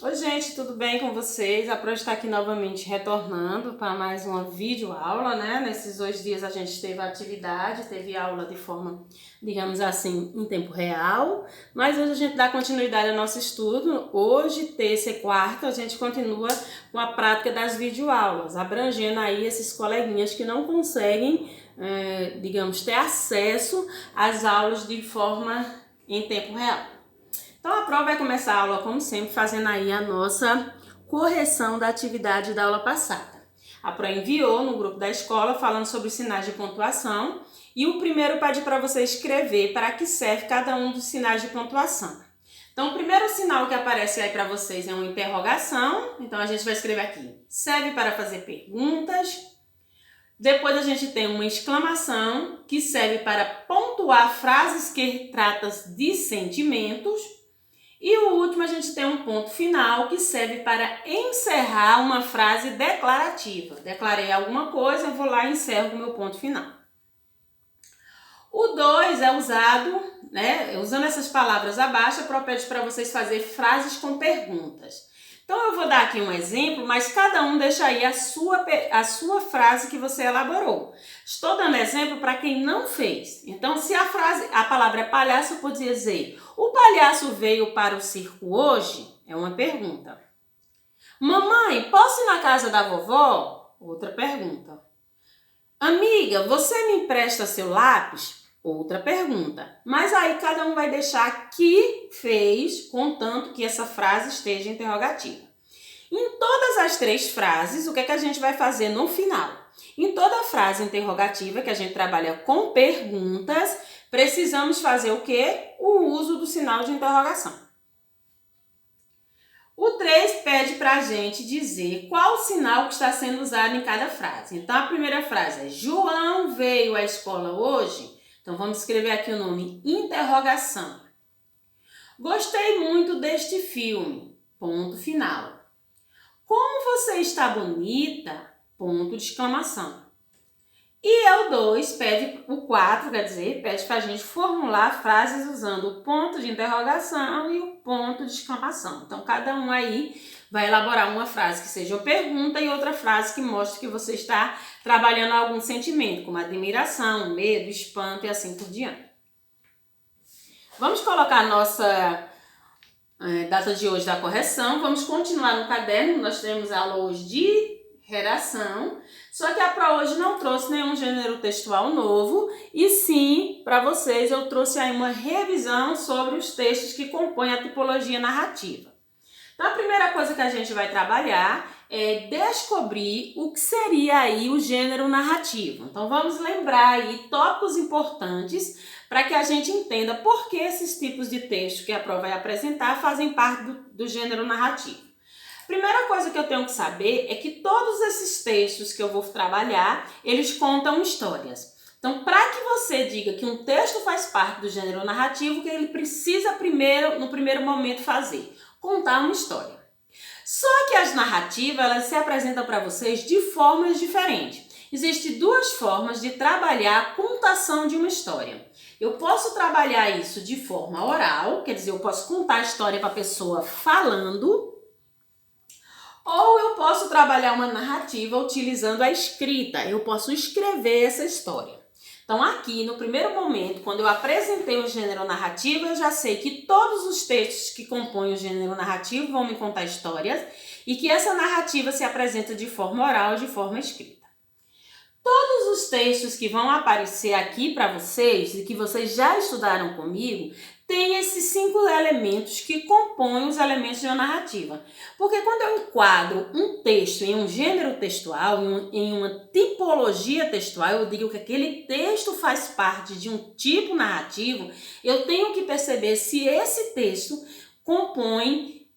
Oi gente, tudo bem com vocês? A Pro está aqui novamente retornando para mais uma videoaula, né? Nesses 2 dias a gente teve atividade, teve aula de forma, digamos assim, em tempo real, mas hoje a gente dá continuidade ao nosso estudo. Hoje, terça e quarta, a gente continua com a prática das videoaulas, abrangendo aí esses coleguinhas que não conseguem, digamos, ter acesso às aulas de forma em tempo real. Então a prova vai começar a aula, como sempre, fazendo aí a nossa correção da atividade da aula passada. A Pro enviou no grupo da escola falando sobre os sinais de pontuação e o primeiro pede para você escrever para que serve cada um dos sinais de pontuação. Então o primeiro sinal que aparece aí para vocês é uma interrogação, então a gente vai escrever aqui, serve para fazer perguntas. Depois a gente tem uma exclamação que serve para pontuar frases que tratam de sentimentos. E o último, a gente tem um ponto final que serve para encerrar uma frase declarativa. Declarei alguma coisa, eu vou lá e encerro com o meu ponto final. O 2 é usado, usando essas palavras abaixo, eu pede para vocês fazerem frases com perguntas. Então eu vou dar aqui um exemplo, mas cada um deixa aí a sua frase que você elaborou. Estou dando exemplo para quem não fez. Então, se a palavra é palhaço, eu podia dizer: o palhaço veio para o circo hoje? É uma pergunta. Mamãe, posso ir na casa da vovó? Outra pergunta. Amiga, você me empresta seu lápis? Outra pergunta. Mas aí cada um vai deixar que fez, contanto que essa frase esteja interrogativa. Em todas as 3 frases, o que é que a gente vai fazer no final? Em toda frase interrogativa, que a gente trabalha com perguntas, precisamos fazer o quê? O uso do sinal de interrogação. O 3 pede para a gente dizer qual o sinal que está sendo usado em cada frase. Então, a primeira frase é: João veio à escola hoje? Então, vamos escrever aqui o nome interrogação. Gostei muito deste filme. Ponto final. Como você está bonita? Ponto de exclamação. E o 2 pede, o 4, quer dizer, pede para a gente formular frases usando o ponto de interrogação e o ponto de exclamação. Então, cada um aí vai elaborar uma frase que seja uma pergunta e outra frase que mostre que você está trabalhando algum sentimento, como admiração, medo, espanto e assim por diante. Vamos colocar a nossa data de hoje da correção. Vamos continuar no caderno. Nós temos aula hoje de redação, só que a Pro hoje não trouxe nenhum gênero textual novo, e sim, para vocês, eu trouxe aí uma revisão sobre os textos que compõem a tipologia narrativa. Então, a primeira coisa que a gente vai trabalhar é descobrir o que seria aí o gênero narrativo. Então, vamos lembrar aí tópicos importantes para que a gente entenda por que esses tipos de texto que a Pro vai apresentar fazem parte do gênero narrativo. Primeira coisa que eu tenho que saber é que todos esses textos que eu vou trabalhar, eles contam histórias. Então, para que você diga que um texto faz parte do gênero narrativo, o que ele precisa no primeiro momento fazer? Contar uma história. Só que as narrativas, elas se apresentam para vocês de formas diferentes. Existem 2 formas de trabalhar a contação de uma história. Eu posso trabalhar isso de forma oral, quer dizer, eu posso contar a história para a pessoa falando, ou eu posso trabalhar uma narrativa utilizando a escrita. Eu posso escrever essa história. Então, aqui, no primeiro momento, quando eu apresentei o gênero narrativo, eu já sei que todos os textos que compõem o gênero narrativo vão me contar histórias e que essa narrativa se apresenta de forma oral e de forma escrita. Todos os textos que vão aparecer aqui para vocês e que vocês já estudaram comigo, tem esses 5 elementos que compõem os elementos de uma narrativa. Porque quando eu enquadro um texto em um gênero textual, em uma tipologia textual, eu digo que aquele texto faz parte de um tipo narrativo, eu tenho que perceber se esse texto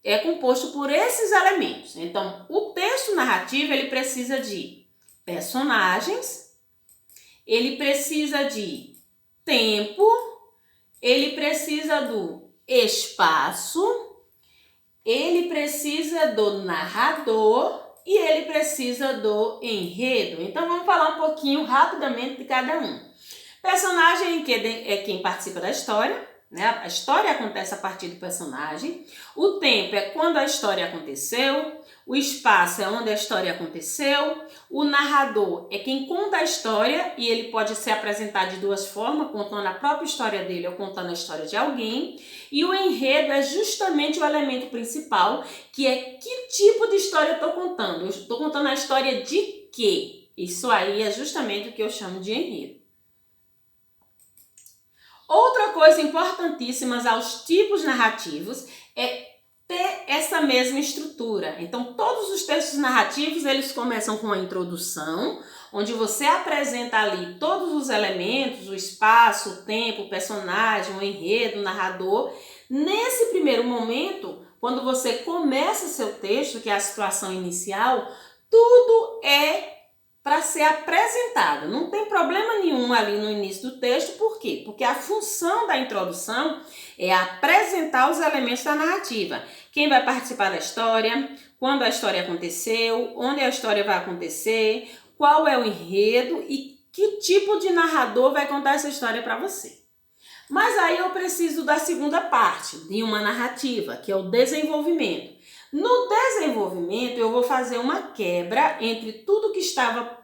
é composto por esses elementos. Então, o texto narrativo, ele precisa de personagens, ele precisa de tempo, ele precisa do espaço, ele precisa do narrador e ele precisa do enredo. Então vamos falar um pouquinho rapidamente de cada um. Personagem é quem participa da história. né? A história acontece a partir do personagem. O tempo é quando a história aconteceu. O espaço é onde a história aconteceu. O narrador é quem conta a história e ele pode se apresentar de duas formas, contando a própria história dele ou contando a história de alguém. E o enredo é justamente o elemento principal, que é que tipo de história eu estou contando. Eu estou contando a história de quê? Isso aí é justamente o que eu chamo de enredo. Outra coisa importantíssima aos tipos narrativos é ter essa mesma estrutura. Então, todos os textos narrativos, eles começam com a introdução, onde você apresenta ali todos os elementos, o espaço, o tempo, o personagem, o enredo, o narrador. Nesse primeiro momento, quando você começa seu texto, que é a situação inicial, tudo é para ser apresentado. Não tem problema nenhum ali no início do texto, por quê? Porque a função da introdução é apresentar os elementos da narrativa. Quem vai participar da história, quando a história aconteceu, onde a história vai acontecer, qual é o enredo e que tipo de narrador vai contar essa história para você. Mas aí eu preciso da segunda parte de uma narrativa, que é o desenvolvimento. No desenvolvimento, eu vou fazer uma quebra entre tudo que estava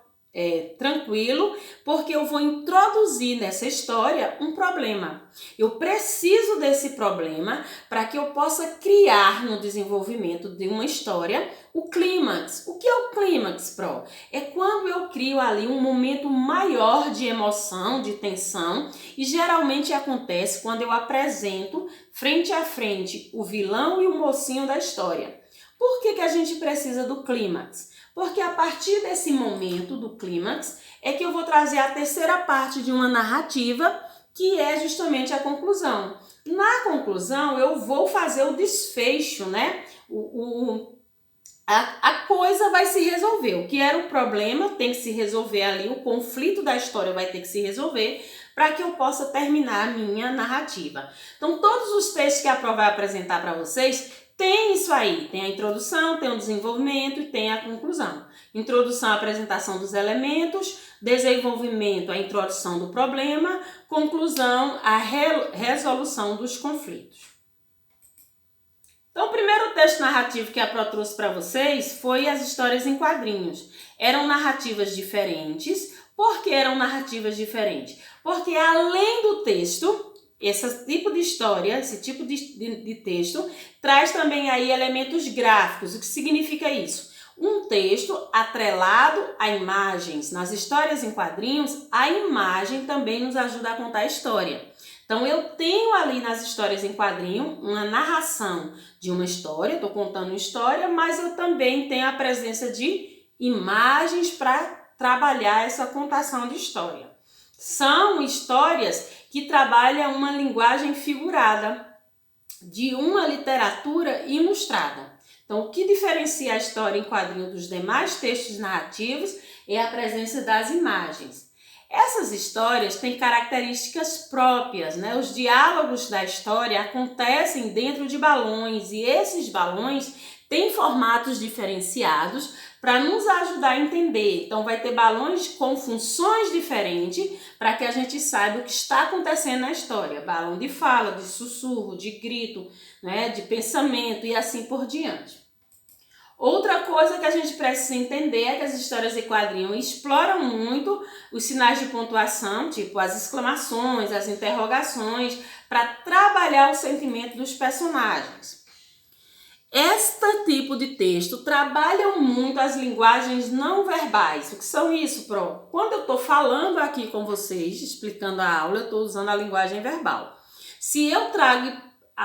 tranquilo, porque eu vou introduzir nessa história um problema. Eu preciso desse problema para que eu possa criar no desenvolvimento de uma história o clímax. O que é o clímax, Pro? É quando eu crio ali um momento maior de emoção, de tensão, e geralmente acontece quando eu apresento frente a frente o vilão e o mocinho da história. Por que a gente precisa do clímax? Porque a partir desse momento do clímax é que eu vou trazer a terceira parte de uma narrativa, que é justamente a conclusão. Na conclusão, eu vou fazer o desfecho, né? A coisa vai se resolver. O que era o problema tem que se resolver ali, o conflito da história vai ter que se resolver para que eu possa terminar a minha narrativa. Então, todos os textos que a Pro vai apresentar para vocês tem isso aí, tem a introdução, tem o desenvolvimento e tem a conclusão. Introdução, a apresentação dos elementos, desenvolvimento, a introdução do problema, conclusão, a resolução dos conflitos. Então, o primeiro texto narrativo que a Pro trouxe para vocês foi as histórias em quadrinhos. Eram narrativas diferentes. Por que eram narrativas diferentes? Porque além do texto, esse tipo de história, esse tipo de texto, traz também aí elementos gráficos. O que significa isso? Um texto atrelado a imagens. Nas histórias em quadrinhos, a imagem também nos ajuda a contar a história. Então, eu tenho ali nas histórias em quadrinho uma narração de uma história, estou contando uma história, mas eu também tenho a presença de imagens para trabalhar essa contação de história. São histórias que trabalham uma linguagem figurada, de uma literatura ilustrada. Então, o que diferencia a história em quadrinho dos demais textos narrativos é a presença das imagens. Essas histórias têm características próprias, né? Os diálogos da história acontecem dentro de balões e esses balões têm formatos diferenciados para nos ajudar a entender. Então, vai ter balões com funções diferentes para que a gente saiba o que está acontecendo na história. Balão de fala, de sussurro, de grito, né? De pensamento e assim por diante. Outra coisa que a gente precisa entender é que as histórias em quadrinho exploram muito os sinais de pontuação, tipo as exclamações, as interrogações, para trabalhar o sentimento dos personagens. Este tipo de texto trabalha muito as linguagens não verbais. O que são isso, Pro? Quando eu estou falando aqui com vocês, explicando a aula, eu estou usando a linguagem verbal. Se eu trago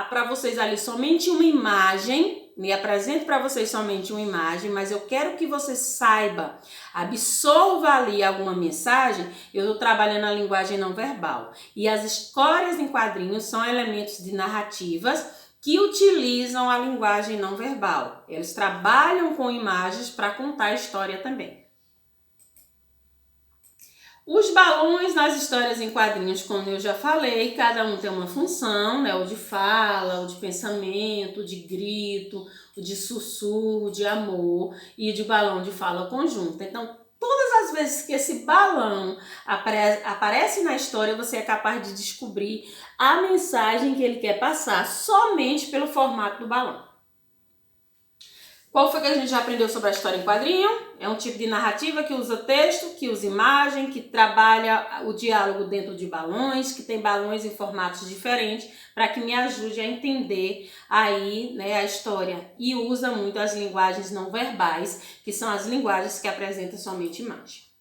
para vocês ali somente uma imagem, me apresento para vocês somente uma imagem, mas eu quero que você saiba, absorva ali alguma mensagem, eu estou trabalhando a linguagem não verbal. E as histórias em quadrinhos são elementos de narrativas que utilizam a linguagem não verbal. Eles trabalham com imagens para contar a história também. Os balões nas histórias em quadrinhos, como eu já falei, cada um tem uma função, né? O de fala, o de pensamento, o de grito, o de sussurro, de amor e de balão de fala conjunta. Então, todas as vezes que esse balão aparece na história, você é capaz de descobrir a mensagem que ele quer passar somente pelo formato do balão. Qual foi que a gente já aprendeu sobre a história em quadrinho? É um tipo de narrativa que usa texto, que usa imagem, que trabalha o diálogo dentro de balões, que tem balões em formatos diferentes, para que me ajude a entender aí, né, a história. E usa muito as linguagens não verbais, que são as linguagens que apresentam somente imagem.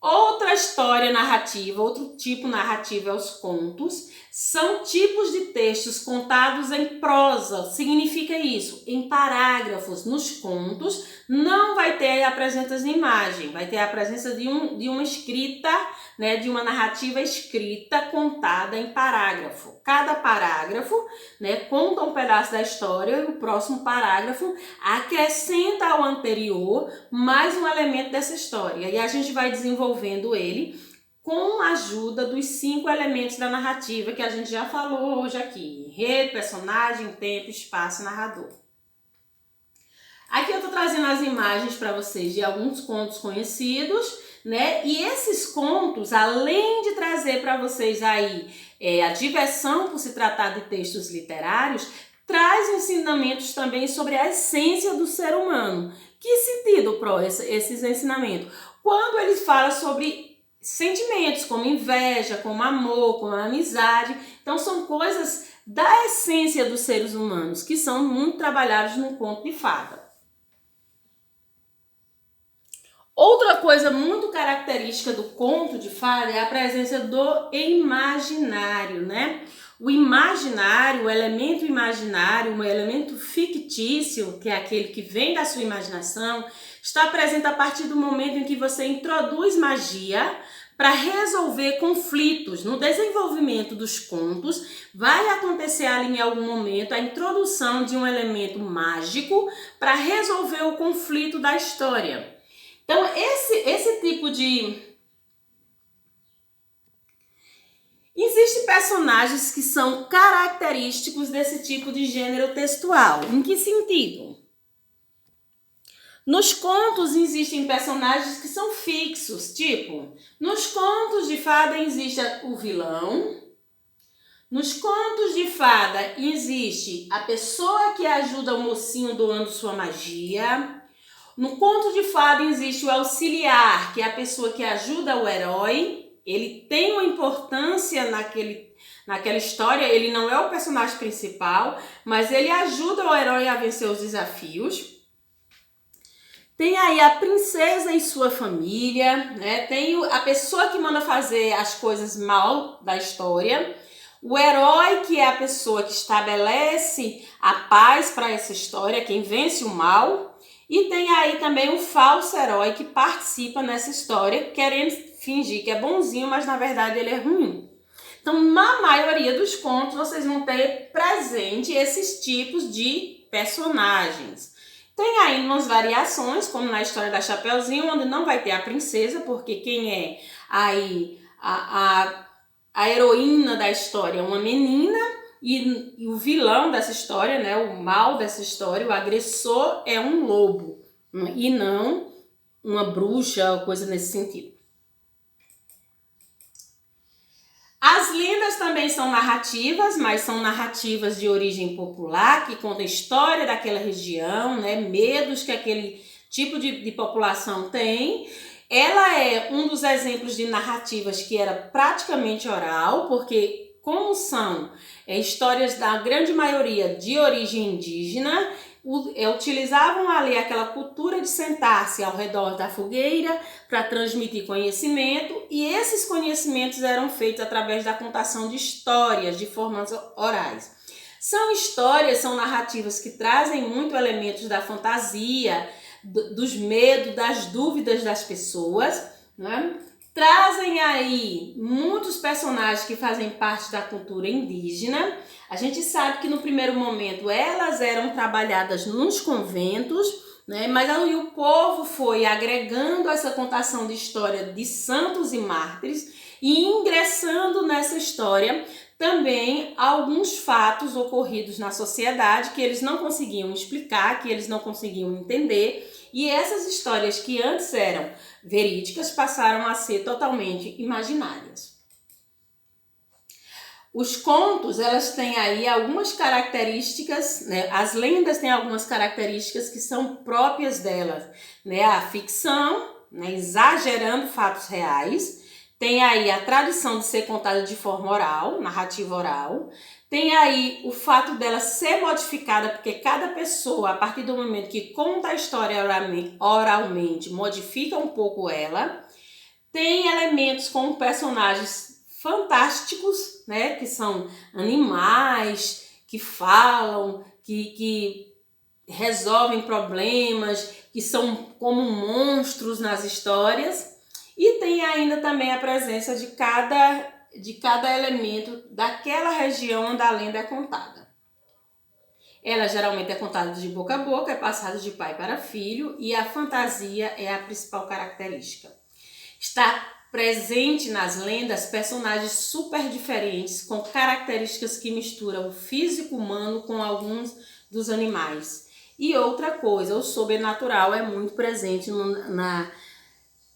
Outra história narrativa, outro tipo narrativo é os contos. São tipos de textos contados em prosa. Significa isso, em parágrafos. Nos contos não vai ter a presença de imagem, vai ter a presença de uma escrita, né, de uma narrativa escrita contada em parágrafo. Cada parágrafo, né, conta um pedaço da história e o próximo parágrafo acrescenta ao anterior mais um elemento dessa história. E a gente vai desenvolvendo ele com a ajuda dos 5 elementos da narrativa que a gente já falou hoje aqui: enredo, personagem, tempo, espaço e narrador. Aqui eu estou trazendo as imagens para vocês de alguns contos conhecidos, né? E esses contos, além de trazer para vocês aí a diversão por se tratar de textos literários, traz ensinamentos também sobre a essência do ser humano. Que sentido, Pro, esses ensinamentos? Quando ele fala sobre sentimentos como inveja, como amor, como amizade. Então são coisas da essência dos seres humanos que são muito trabalhados no conto de fada. Outra coisa muito característica do conto de fada é a presença do imaginário, né? O imaginário, o elemento imaginário, um elemento fictício, que é aquele que vem da sua imaginação, está presente a partir do momento em que você introduz magia para resolver conflitos. No desenvolvimento dos contos, vai acontecer ali em algum momento a introdução de um elemento mágico para resolver o conflito da história. Então, esse tipo de... Existem personagens que são característicos desse tipo de gênero textual. Em que sentido? Nos contos existem personagens que são fixos, tipo, nos contos de fada existe o vilão, nos contos de fada existe a pessoa que ajuda o mocinho doando sua magia, no conto de fada existe o auxiliar, que é a pessoa que ajuda o herói, ele tem uma importância naquela história, ele não é o personagem principal, mas ele ajuda o herói a vencer os desafios. Tem aí a princesa e sua família, né? Tem a pessoa que manda fazer as coisas mal da história, o herói, que é a pessoa que estabelece a paz para essa história, quem vence o mal. E tem aí também o falso herói que participa nessa história, querendo fingir que é bonzinho, mas na verdade ele é ruim. Então, na maioria dos contos, vocês vão ter presente esses tipos de personagens. Tem aí umas variações, como na história da Chapeuzinho, onde não vai ter a princesa, porque quem é aí a heroína da história é uma menina, e o vilão dessa história, né, o mal dessa história, o agressor é um lobo, e não uma bruxa ou coisa nesse sentido. As lendas também são narrativas, mas são narrativas de origem popular, que contam a história daquela região, né, medos que aquele tipo de população tem. Ela é um dos exemplos de narrativas que era praticamente oral, porque como são histórias da grande maioria de origem indígena, utilizavam ali aquela cultura de sentar-se ao redor da fogueira para transmitir conhecimento, e esses conhecimentos eram feitos através da contação de histórias de formas orais. São histórias, são narrativas que trazem muito elementos da fantasia, dos medos, das dúvidas das pessoas, né? Trazem aí muitos personagens que fazem parte da cultura indígena. A gente sabe que no primeiro momento elas eram trabalhadas nos conventos, né? Mas aí o povo foi agregando essa contação de história de santos e mártires e ingressando nessa história também alguns fatos ocorridos na sociedade que eles não conseguiam explicar, que eles não conseguiam entender, e essas histórias que antes eram verídicas passaram a ser totalmente imaginárias. Os contos, elas têm aí algumas características, né? As lendas têm algumas características que são próprias delas, né? A ficção, né? Exagerando fatos reais, tem aí a tradição de ser contada de forma oral, narrativa oral, tem aí o fato dela ser modificada, porque cada pessoa, a partir do momento que conta a história oralmente, modifica um pouco ela, tem elementos como personagens fantásticos, né, que são animais, que falam, que resolvem problemas, que são como monstros nas histórias, e tem ainda também a presença de cada elemento daquela região onde a lenda é contada. Ela geralmente é contada de boca a boca, é passada de pai para filho, e a fantasia é a principal característica. Está presente nas lendas personagens super diferentes, com características que misturam o físico humano com alguns dos animais. E outra coisa, o sobrenatural é muito presente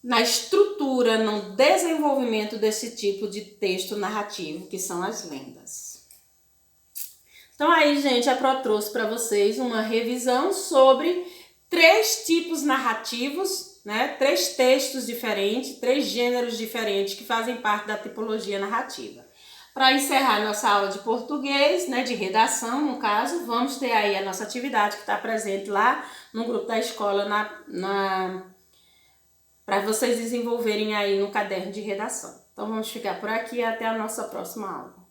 na estrutura, no desenvolvimento desse tipo de texto narrativo, que são as lendas. Então aí, gente, a Pro trouxe para vocês uma revisão sobre 3 tipos narrativos, né? 3 textos diferentes, 3 gêneros diferentes que fazem parte da tipologia narrativa. Para encerrar nossa aula de português, né, de redação, no caso, vamos ter aí a nossa atividade que está presente lá no grupo da escola para vocês desenvolverem aí no caderno de redação. Então vamos ficar por aqui e até a nossa próxima aula.